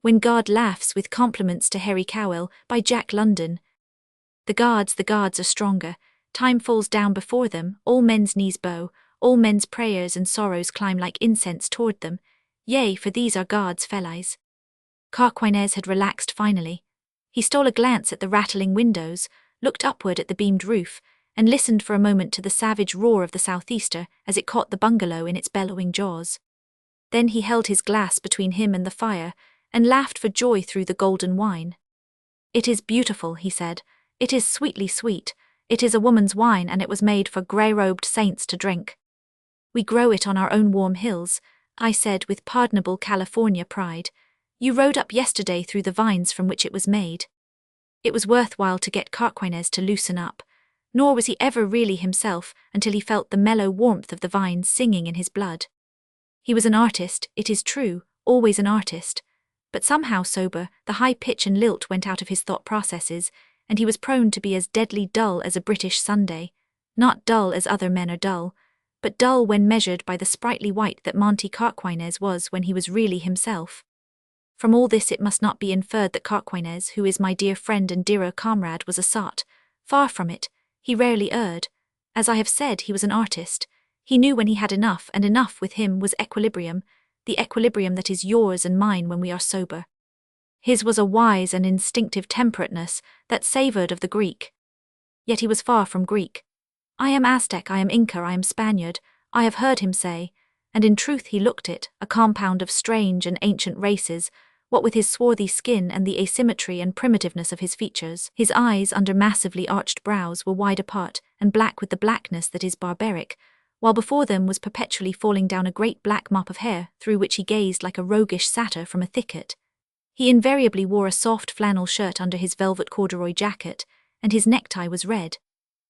When God Laughs with Compliments to Harry Cowell by Jack London. The gods are stronger. Time falls down before them, all men's knees bow, all men's prayers and sorrows climb like incense toward them. Yea, for these are God's fellies. Carquinez had relaxed finally. He stole a glance at the rattling windows, looked upward at the beamed roof, and listened for a moment to the savage roar of the southeaster as it caught the bungalow in its bellowing jaws. Then he held his glass between him and the fire, and laughed for joy through the golden wine. "It is beautiful," he said. "It is sweetly sweet. It is a woman's wine, and it was made for grey-robed saints to drink." "We grow it on our own warm hills," I said with pardonable California pride. "You rode up yesterday through the vines from which it was made." It was worthwhile to get Carquinez to loosen up, nor was he ever really himself until he felt the mellow warmth of the vines singing in his blood. He was an artist, it is true, always an artist, but somehow sober, the high pitch and lilt went out of his thought processes, and he was prone to be as deadly dull as a British Sunday, not dull as other men are dull, but dull when measured by the sprightly wight that Monty Carquinez was when he was really himself. From all this it must not be inferred that Carquinez, who is my dear friend and dearer comrade, was a sot. Far from it, he rarely erred. As I have said, he was an artist. He knew when he had enough, and enough with him was equilibrium, the equilibrium that is yours and mine when we are sober. His was a wise and instinctive temperateness that savoured of the Greek. Yet he was far from Greek. "I am Aztec, I am Inca, I am Spaniard," I have heard him say, and in truth he looked it, a compound of strange and ancient races, what with his swarthy skin and the asymmetry and primitiveness of his features. His eyes, under massively arched brows, were wide apart, and black with the blackness that is barbaric, while before them was perpetually falling down a great black mop of hair, through which he gazed like a roguish satyr from a thicket. He invariably wore a soft flannel shirt under his velvet corduroy jacket, and his necktie was red.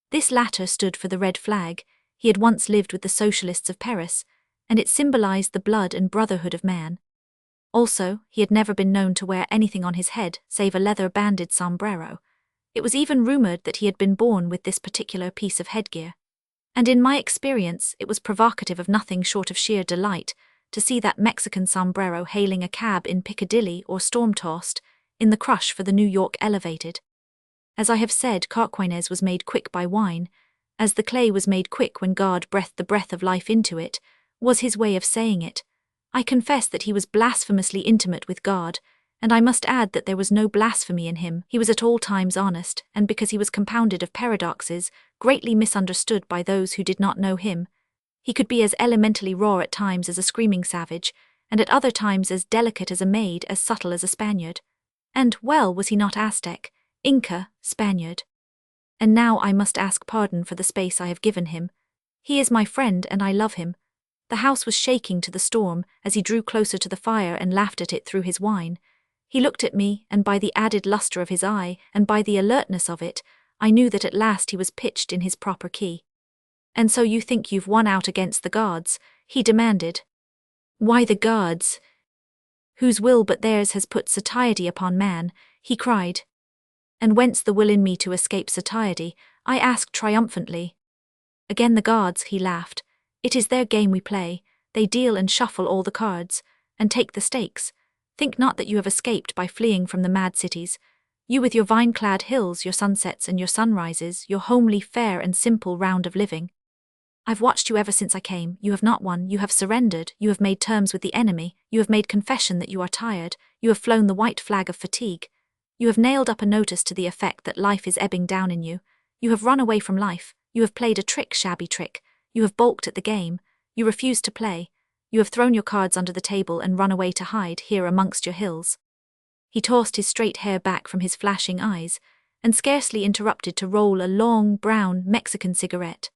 This latter stood for the red flag. He had once lived with the socialists of Paris, and it symbolized the blood and brotherhood of man. Also, he had never been known to wear anything on his head save a leather-banded sombrero. It was even rumored that he had been born with this particular piece of headgear. And in my experience, it was provocative of nothing short of sheer delight to see that Mexican sombrero hailing a cab in Piccadilly or storm-tossed in the crush for the New York Elevated. As I have said, Carquinez was made quick by wine, as the clay was made quick when God breathed the breath of life into it, was his way of saying it. I confess that he was blasphemously intimate with God, and I must add that there was no blasphemy in him. He was at all times honest, and because he was compounded of paradoxes, greatly misunderstood by those who did not know him. He could be as elementally raw at times as a screaming savage, and at other times as delicate as a maid, as subtle as a Spaniard. And, well, was he not Aztec, Inca, Spaniard? And now I must ask pardon for the space I have given him. He is my friend, and I love him. The house was shaking to the storm as he drew closer to the fire and laughed at it through his wine. He looked at me, and by the added lustre of his eye, and by the alertness of it, I knew that at last he was pitched in his proper key. "And so you think you've won out against the gods?" he demanded. "Why the gods? Whose will but theirs has put satiety upon man?" he cried. "And whence the will in me to escape satiety?" I asked triumphantly. "Again the gods," he laughed. "It is their game we play. They deal and shuffle all the cards, and take the stakes. Think not that you have escaped by fleeing from the mad cities. You with your vine-clad hills, your sunsets and your sunrises, your homely, fair and simple round of living. I've watched you ever since I came. You have not won, you have surrendered, you have made terms with the enemy, you have made confession that you are tired, you have flown the white flag of fatigue. You have nailed up a notice to the effect that life is ebbing down in you. You have run away from life, you have played a trick, shabby trick. You have balked at the game, you refuse to play, you have thrown your cards under the table and run away to hide here amongst your hills." He tossed his straight hair back from his flashing eyes, and scarcely interrupted to roll a long, brown, Mexican cigarette.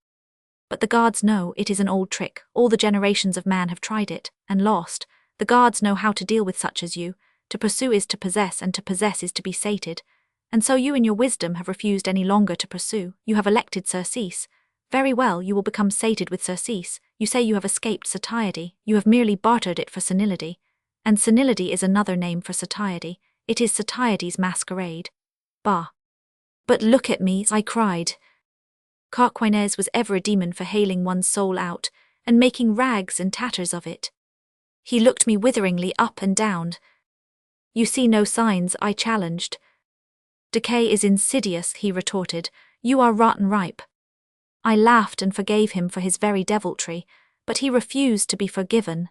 "But the gods know it is an old trick, all the generations of man have tried it, and lost. The gods know how to deal with such as you. To pursue is to possess, and to possess is to be sated. And so you in your wisdom have refused any longer to pursue, you have elected surcease. Very well, you will become sated with surcease. You say you have escaped satiety, you have merely bartered it for senility. And senility is another name for satiety. It is satiety's masquerade. Bah! But look at me, I cried. Carquinez was ever a demon for hailing one's soul out, and making rags and tatters of it. He looked me witheringly up and down. You see no signs, I challenged. Decay is insidious, he retorted. You are rotten ripe. I laughed and forgave him for his very deviltry, but he refused to be forgiven.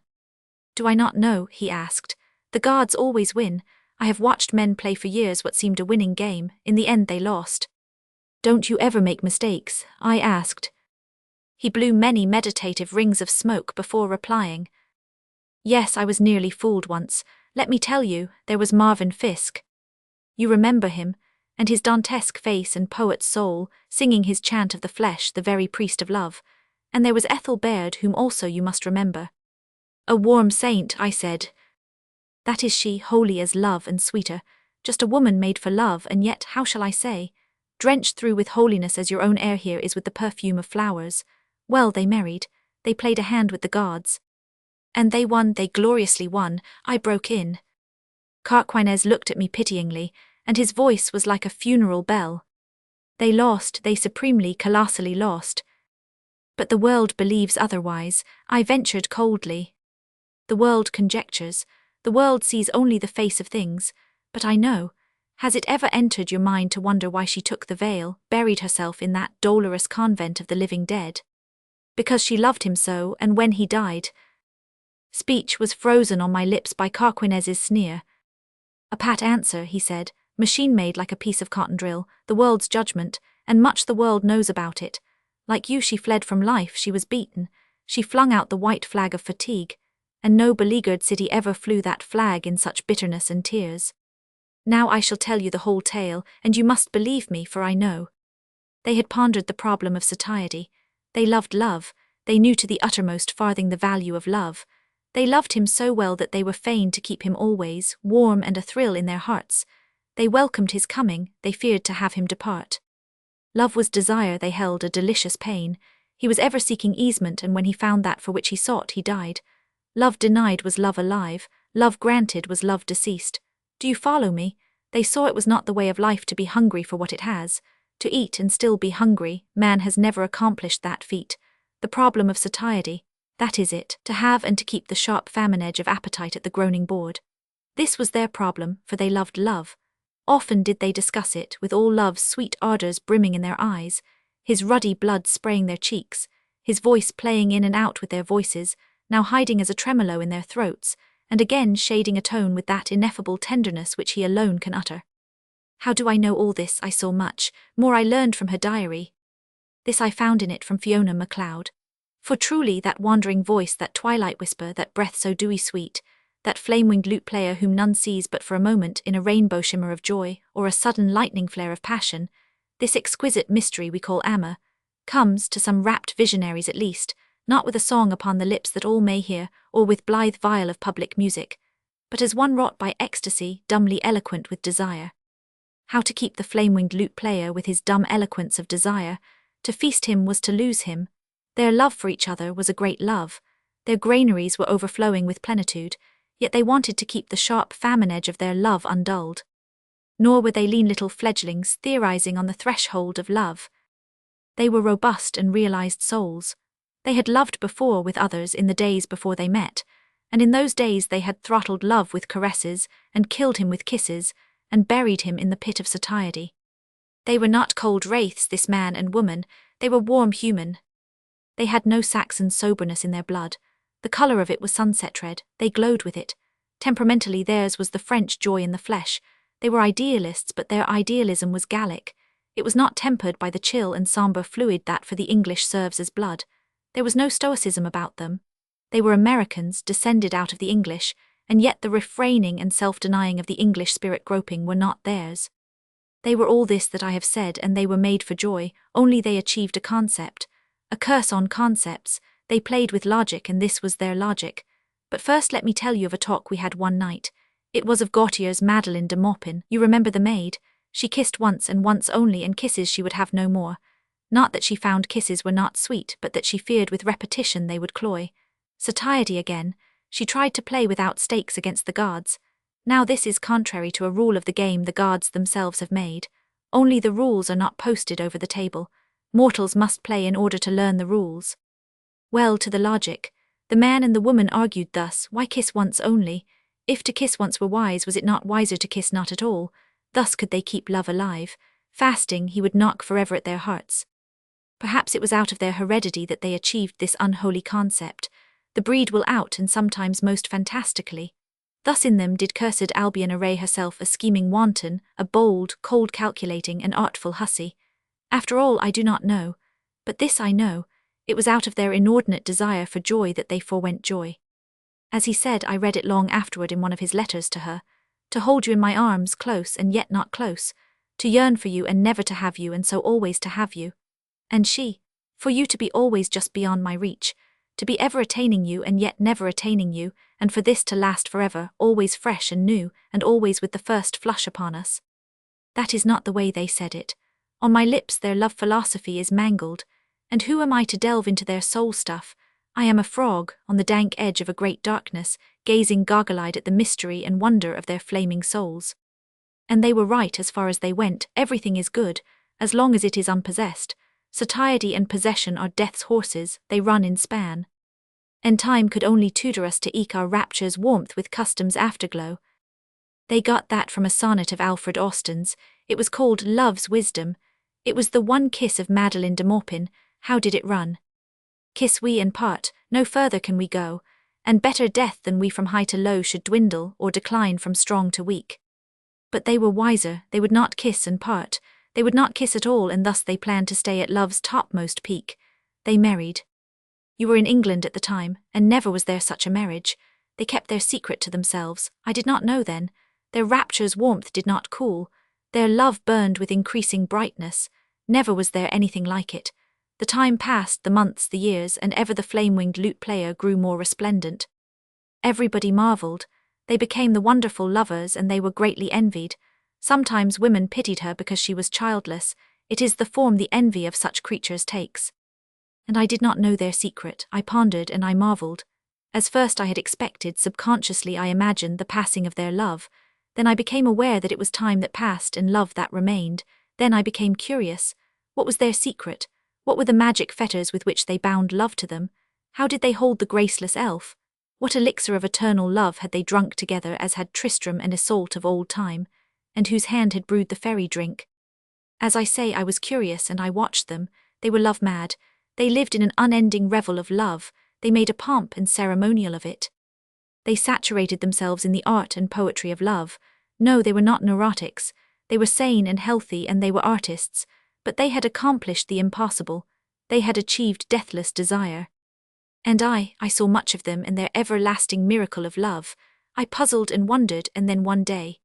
Do I not know, he asked. The gods always win. I have watched men play for years what seemed a winning game. In the end they lost. Don't you ever make mistakes? I asked. He blew many meditative rings of smoke before replying. Yes, I was nearly fooled once. Let me tell you, there was Marvin Fiske. You remember him, and his Dantesque face and poet's soul, singing his chant of the flesh, the very priest of love. And there was Ethel Baird, whom also you must remember. A warm saint, I said. That is she, holy as love and sweeter, just a woman made for love, and yet, how shall I say, drenched through with holiness as your own air here is with the perfume of flowers. Well, they married, they played a hand with the gods. And they won, they gloriously won, I broke in. Carquinez looked at me pityingly, and his voice was like a funeral bell. They lost, they supremely, colossally lost. But the world believes otherwise, I ventured coldly. The world conjectures, the world sees only the face of things, but I know. Has it ever entered your mind to wonder why she took the veil, buried herself in that dolorous convent of the living dead? Because she loved him so, and when he died. Speech was frozen on my lips by Carquinez's sneer. A pat answer, he said, machine-made like a piece of cotton drill, the world's judgment, and much the world knows about it. Like you, she fled from life, she was beaten, she flung out the white flag of fatigue, and no beleaguered city ever flew that flag in such bitterness and tears. Now I shall tell you the whole tale, and you must believe me, for I know. They had pondered the problem of satiety. They loved love, they knew to the uttermost farthing the value of love. They loved him so well that they were fain to keep him always, warm and athrill in their hearts. They welcomed his coming, they feared to have him depart. Love was desire, they held a delicious pain. He was ever seeking easement, and when he found that for which he sought, he died. Love denied was love alive, love granted was love deceased. Do you follow me? They saw it was not the way of life to be hungry for what it has. To eat and still be hungry, man has never accomplished that feat. The problem of satiety, that is it, to have and to keep the sharp famine edge of appetite at the groaning board. This was their problem, for they loved love. Often did they discuss it, with all love's sweet ardours brimming in their eyes, his ruddy blood spraying their cheeks, his voice playing in and out with their voices, now hiding as a tremolo in their throats, and again shading a tone with that ineffable tenderness which he alone can utter. How do I know all this? I saw much, more I learned from her diary. This I found in it from Fiona MacLeod. For truly that wandering voice, that twilight whisper, that breath so dewy sweet, that flame-winged lute player whom none sees but for a moment in a rainbow shimmer of joy, or a sudden lightning flare of passion, this exquisite mystery we call Amma, comes, to some rapt visionaries at least, not with a song upon the lips that all may hear, or with blithe viol of public music, but as one wrought by ecstasy, dumbly eloquent with desire. How to keep the flame-winged lute player with his dumb eloquence of desire? To feast him was to lose him. Their love for each other was a great love. Their granaries were overflowing with plenitude, yet they wanted to keep the sharp famine edge of their love undulled. Nor were they lean little fledglings theorizing on the threshold of love. They were robust and realized souls. They had loved before with others in the days before they met, and in those days they had throttled love with caresses, and killed him with kisses, and buried him in the pit of satiety. They were not cold wraiths, this man and woman, they were warm human. They had no Saxon soberness in their blood. The colour of it was sunset red, they glowed with it. Temperamentally theirs was the French joy in the flesh. They were idealists, but their idealism was Gallic. It was not tempered by the chill and sombre fluid that for the English serves as blood. There was no stoicism about them. They were Americans, descended out of the English, and yet the refraining and self-denying of the English spirit groping were not theirs. They were all this that I have said, and they were made for joy, only they achieved a concept. A curse on concepts, they played with logic, and this was their logic. But first let me tell you of a talk we had one night. It was of Gautier's Madeleine de Maupin. You remember the maid? She kissed once and once only, and kisses she would have no more. Not that she found kisses were not sweet, but that she feared with repetition they would cloy. Satiety again. She tried to play without stakes against the gods. Now this is contrary to a rule of the game the gods themselves have made. Only the rules are not posted over the table. Mortals must play in order to learn the rules. Well, to the logic, the man and the woman argued thus, why kiss once only? If to kiss once were wise, was it not wiser to kiss not at all? Thus could they keep love alive. Fasting, he would knock forever at their hearts. Perhaps it was out of their heredity that they achieved this unholy concept. The breed will out, and sometimes most fantastically. Thus in them did cursed Albion array herself, a scheming wanton, a bold, cold calculating and artful hussy. After all, I do not know. But this I know, it was out of their inordinate desire for joy that they forewent joy. As he said, I read it long afterward in one of his letters to her, to hold you in my arms, close and yet not close, to yearn for you and never to have you, and so always to have you. And she, for you to be always just beyond my reach, to be ever attaining you and yet never attaining you, and for this to last forever, always fresh and new, and always with the first flush upon us. That is not the way they said it. On my lips their love philosophy is mangled, and who am I to delve into their soul stuff? I am a frog, on the dank edge of a great darkness, gazing goggle-eyed at the mystery and wonder of their flaming souls. And they were right as far as they went. Everything is good, as long as it is unpossessed. Satiety and possession are death's horses, they run in span. And time could only tutor us to eke our rapture's warmth with custom's afterglow. They got that from a sonnet of Alfred Austin's. It was called Love's Wisdom. It was the one kiss of Madeline de Maupin. How did it run? Kiss we and part, no further can we go, and better death than we from high to low should dwindle or decline from strong to weak. But they were wiser, they would not kiss and part, they would not kiss at all, and thus they planned to stay at love's topmost peak. They married. You were in England at the time, and never was there such a marriage. They kept their secret to themselves. I did not know then. Their rapture's warmth did not cool. Their love burned with increasing brightness. Never was there anything like it. The time passed, the months, the years, and ever the flame-winged lute player grew more resplendent. Everybody marveled. They became the wonderful lovers, and they were greatly envied. Sometimes women pitied her because she was childless. It is the form the envy of such creatures takes. And I did not know their secret. I pondered and I marveled. As first I had expected, subconsciously I imagined the passing of their love. Then I became aware that it was time that passed and love that remained. Then I became curious. What was their secret? What were the magic fetters with which they bound love to them? How did they hold the graceless elf? What elixir of eternal love had they drunk together, as had Tristram and Iseult of old time, and whose hand had brewed the fairy drink? As I say, I was curious, and I watched them. They were love-mad. They lived in an unending revel of love. They made a pomp and ceremonial of it. They saturated themselves in the art and poetry of love. No, they were not neurotics. They were sane and healthy, and they were artists. But they had accomplished the impossible. They had achieved deathless desire. And I saw much of them in their everlasting miracle of love. I puzzled and wondered, and then one day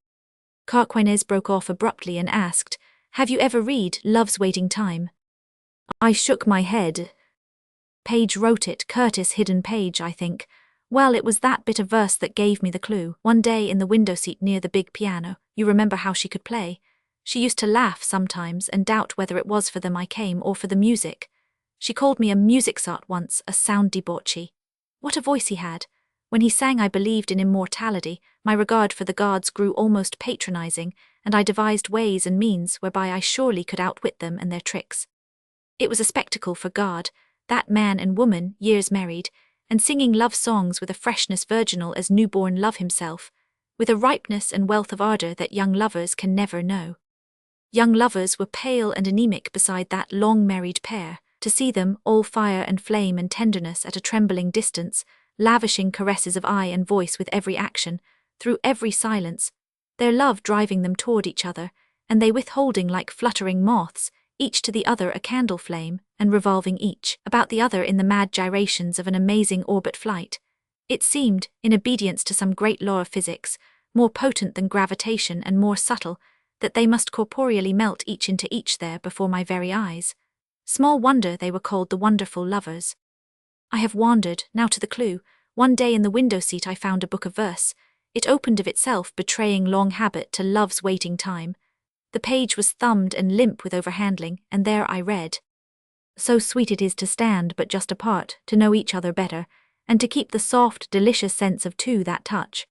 Carquinez broke off abruptly and asked, "Have you ever read Love's Waiting Time?" I shook my head. Page wrote it, Curtis Hidden Page, I think. Well, it was that bit of verse that gave me the clue. One day in the window seat near the big piano, you remember how she could play? She used to laugh sometimes and doubt whether it was for them I came or for the music. She called me a music sot once, a sound debauchee. What a voice he had! When he sang I believed in immortality, my regard for the gods grew almost patronizing, and I devised ways and means whereby I surely could outwit them and their tricks. It was a spectacle for God, that man and woman, years married, and singing love songs with a freshness virginal as newborn love himself, with a ripeness and wealth of ardor that young lovers can never know. Young lovers were pale and anemic beside that long-married pair. To see them, all fire and flame and tenderness at a trembling distance, lavishing caresses of eye and voice with every action, through every silence, their love driving them toward each other, and they withholding like fluttering moths, each to the other a candle flame, and revolving each about the other in the mad gyrations of an amazing orbit flight. It seemed, in obedience to some great law of physics, more potent than gravitation and more subtle, that they must corporeally melt each into each there before my very eyes. Small wonder they were called the wonderful lovers. I have wandered, now to the clue. One day in the window seat I found a book of verse. It opened of itself, betraying long habit to Love's Waiting Time. The page was thumbed and limp with overhandling, and there I read, "So sweet it is to stand but just apart, to know each other better, and to keep the soft, delicious sense of two that touch.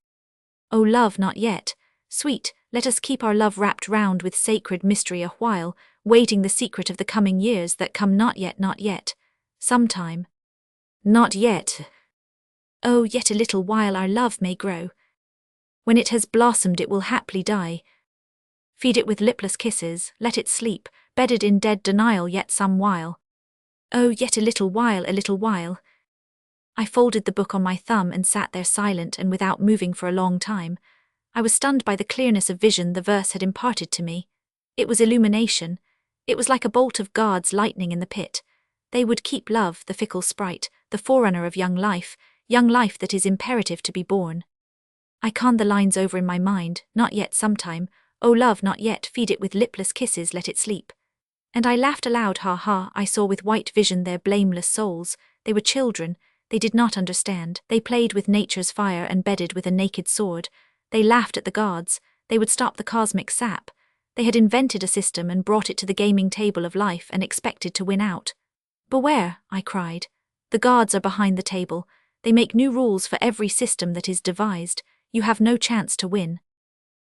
O love, not yet. Sweet, let us keep our love wrapped round with sacred mystery a while, waiting the secret of the coming years that come not yet, not yet. Sometime. Not yet. Oh, yet a little while our love may grow." When it has blossomed it will haply die. Feed it with lipless kisses, let it sleep, bedded in dead denial yet some while. Oh, yet a little while, a little while. I folded the book on my thumb and sat there silent and without moving for a long time. I was stunned by the clearness of vision the verse had imparted to me. It was illumination. It was like a bolt of God's lightning in the pit. They would keep love, the fickle sprite, the forerunner of young life that is imperative to be born. I conned the lines over in my mind, not yet sometime, oh love not yet, feed it with lipless kisses, let it sleep. And I laughed aloud, ha ha, I saw with white vision their blameless souls, they were children, they did not understand, they played with nature's fire and bedded with a naked sword, they laughed at the gods, they would stop the cosmic sap, they had invented a system and brought it to the gaming table of life and expected to win out. Beware, I cried, the gods are behind the table, they make new rules for every system that is devised, you have no chance to win.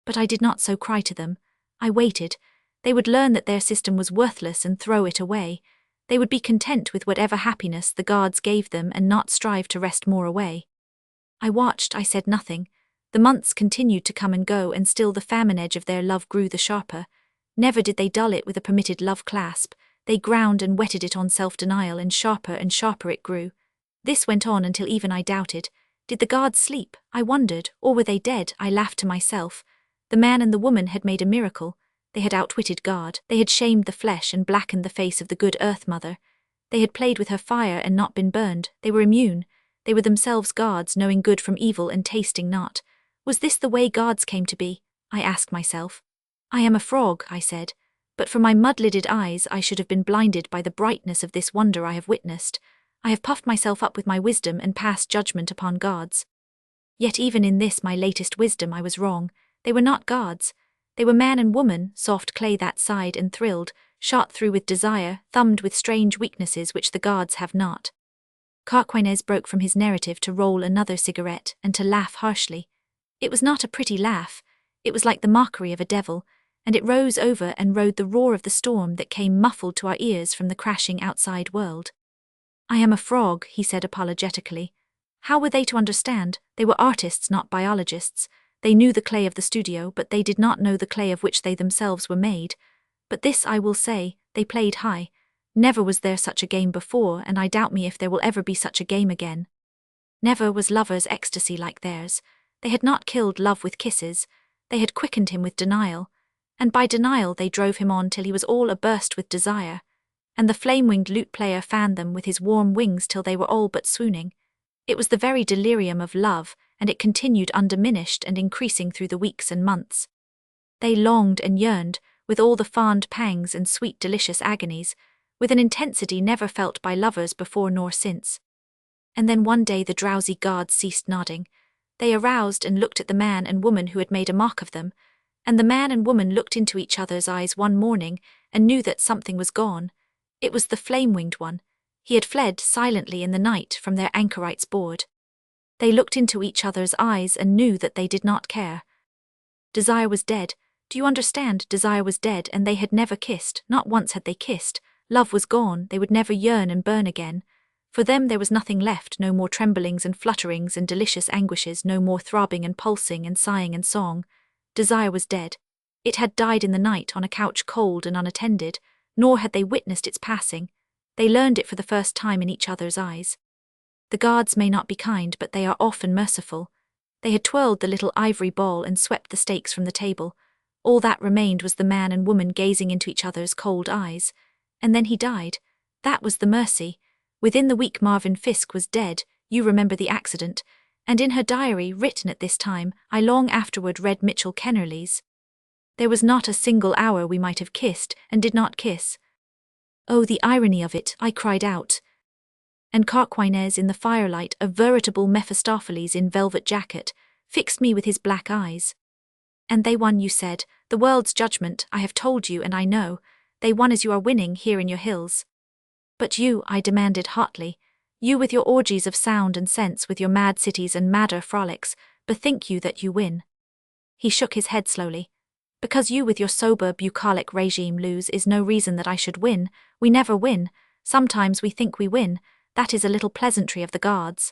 But I did not so cry to them, I waited. They would learn that their system was worthless and throw it away. They would be content with whatever happiness the gods gave them and not strive to wrest more away. I watched, I said nothing. The months continued to come and go, and still the famine edge of their love grew the sharper. Never did they dull it with a permitted love clasp. They ground and whetted it on self-denial, and sharper it grew. This went on until even I doubted. Did the gods sleep? I wondered, or were they dead? I laughed to myself. The man and the woman had made a miracle. They had outwitted God, they had shamed the flesh and blackened the face of the good Earth Mother. They had played with her fire and not been burned, they were immune. They were themselves gods, knowing good from evil and tasting not. Was this the way gods came to be? I asked myself. I am a frog, I said, but for my mud-lidded eyes I should have been blinded by the brightness of this wonder I have witnessed. I have puffed myself up with my wisdom and passed judgment upon gods. Yet even in this my latest wisdom I was wrong. They were not gods. They were man and woman, soft clay that sighed and thrilled, shot through with desire, thumbed with strange weaknesses which the gods have not. Carquinez broke from his narrative to roll another cigarette and to laugh harshly. It was not a pretty laugh. It was like the mockery of a devil, and it rose over and rode the roar of the storm that came muffled to our ears from the crashing outside world. I am a frog, he said apologetically. How were they to understand? They were artists, not biologists. They knew the clay of the studio, but they did not know the clay of which they themselves were made. But this I will say, they played high. Never was there such a game before, and I doubt me if there will ever be such a game again. Never was lover's ecstasy like theirs. They had not killed love with kisses. They had quickened him with denial. And by denial they drove him on till he was all aburst with desire. And the flame-winged lute-player fanned them with his warm wings till they were all but swooning. It was the very delirium of love, and it continued undiminished and increasing through the weeks and months. They longed and yearned, with all the fond pangs and sweet delicious agonies, with an intensity never felt by lovers before nor since. And then one day the drowsy gods ceased nodding. They aroused and looked at the man and woman who had made a mock of them, and the man and woman looked into each other's eyes one morning and knew that something was gone. It was the flame-winged one. He had fled silently in the night from their anchorites' board. They looked into each other's eyes and knew that they did not care. Desire was dead. Do you understand? Desire was dead, and they had never kissed. Not once had they kissed. Love was gone. They would never yearn and burn again. For them there was nothing left, no more tremblings and flutterings and delicious anguishes, no more throbbing and pulsing and sighing and song. Desire was dead. It had died in the night on a couch cold and unattended, nor had they witnessed its passing. They learned it for the first time in each other's eyes. The gods may not be kind, but they are often merciful. They had twirled the little ivory ball and swept the stakes from the table. All that remained was the man and woman gazing into each other's cold eyes. And then he died. That was the mercy. Within the week Marvin Fiske was dead, you remember the accident, and in her diary, written at this time, I long afterward read Mitchell Kennerly's. There was not a single hour we might have kissed, and did not kiss. Oh, the irony of it, I cried out. And Carquinez in the firelight, a veritable Mephistopheles in velvet jacket, fixed me with his black eyes. And they won, you said, the world's judgment, I have told you and I know, they won as you are winning here in your hills. But you, I demanded hotly, you with your orgies of sound and sense, with your mad cities and madder frolics, bethink you that you win. He shook his head slowly. Because you with your sober bucolic regime lose is no reason that I should win. We never win. Sometimes we think we win. That is a little pleasantry of the gods.